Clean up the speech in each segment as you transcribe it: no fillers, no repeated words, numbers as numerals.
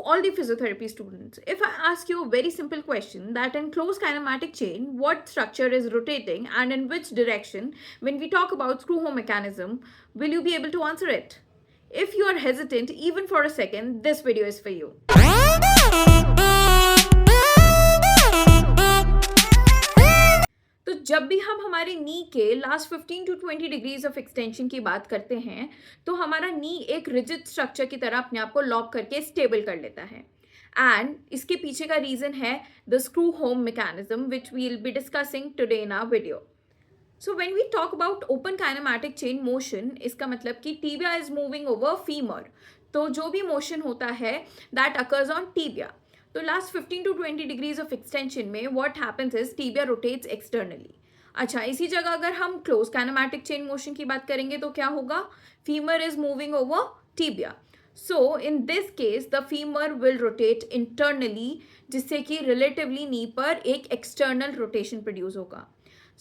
all the physiotherapy students. If I ask you a very simple question that in closed kinematic chain, what structure is rotating and in which direction when we talk about screw home mechanism, will you be able to answer it? If you are hesitant even for a second, this video is for you. तो जब भी हम हमारे नी के last 15 to 20 degrees of extension की बात करते हैं तो हमारा नी एक रिजिड स्ट्रक्चर की तरह अपने आप को लॉक करके स्टेबल कर लेता है एंड इसके पीछे का रीजन है the screw home mechanism which we will be discussing today in our video. So when we talk about open kinematic chain motion, इसका मतलब कि tibia is moving over femur. तो जो भी मोशन होता है दैट अकर्स ऑन टीबिया. तो last 15 to 20 degrees of extension में what happens is tibia rotates externally. अच्छा, इसी जगह अगर हम क्लोज काइनेमैटिक चेन मोशन की बात करेंगे तो क्या होगा? Femur is moving over tibia. So in this case the femur will rotate internally, जिससे कि रिलेटिवली नी पर एक एक्सटर्नल रोटेशन प्रोड्यूस होगा.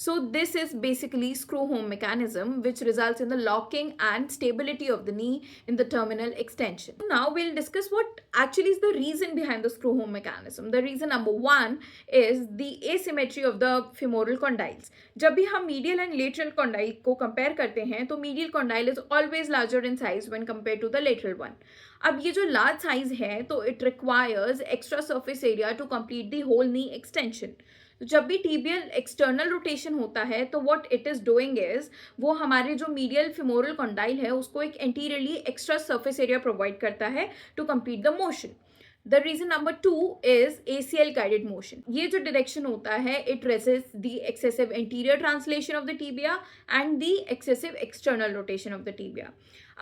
So this is basically screw home mechanism which results in the locking and stability of the knee in the terminal extension. Now we'll discuss what actually is the reason behind the screw home mechanism. The reason number one is the asymmetry of the femoral condyles. जब भी हम medial and lateral condyle को compare करते हैं तो medial condyle is always larger in size when compared to the lateral one. अब ये जो large size है तो it requires extra surface area to complete the whole knee extension. तो जब भी टीबियल एक्सटर्नल रोटेशन होता है तो what it is doing is वो हमारे जो मीडियल फिमोरल कॉन्डाइल है उसको एक anteriorly extra surface area provide करता है to complete the motion. The reason number two is ACL guided motion. ये जो डायरेक्शन होता है it resist the excessive anterior translation of the tibia and the excessive external rotation of the tibia.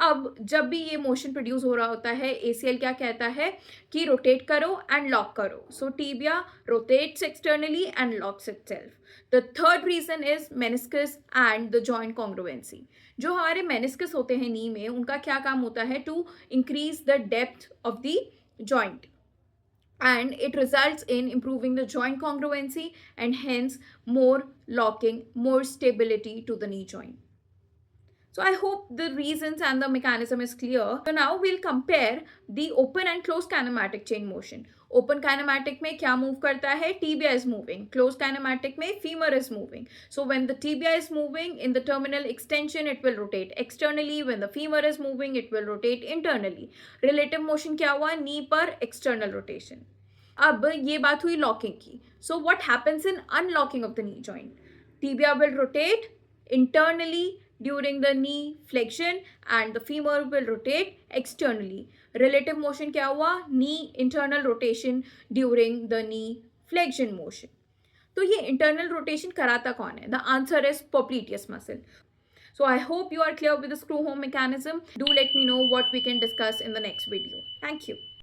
अब जब भी ये मोशन प्रोड्यूस हो रहा होता है ACL क्या कहता है कि रोटेट करो एंड लॉक करो. So tibia rotates externally and locks itself. The third reason is meniscus and the joint congruency. जो हमारे मेनिस्कस होते हैं नी में, उनका क्या काम होता है? To increase the depth of the joint and it results in improving the joint congruency and hence more locking, more stability to the knee joint. So I hope the reasons and the mechanism is clear. So now we'll compare the open and closed kinematic chain motion. Open kinematic में क्या move करता है? Tibia is moving. Closed kinematic में femur is moving. So when the tibia is moving in the terminal extension, it will rotate externally. When the femur is moving, it will rotate internally. Relative motion क्या हुआ? Knee पर external rotation. अब ये बात हुई locking की. So what happens in unlocking of the knee joint? Tibia will rotate internally during the knee flexion and the femur will rotate externally. Relative motion क्या हुआ? Knee internal rotation during the knee flexion motion. तो ये internal rotation कराता कौन है? The answer is popliteus muscle. So I hope you are clear with the screw home mechanism. Do let me know what we can discuss in the next video. Thank you.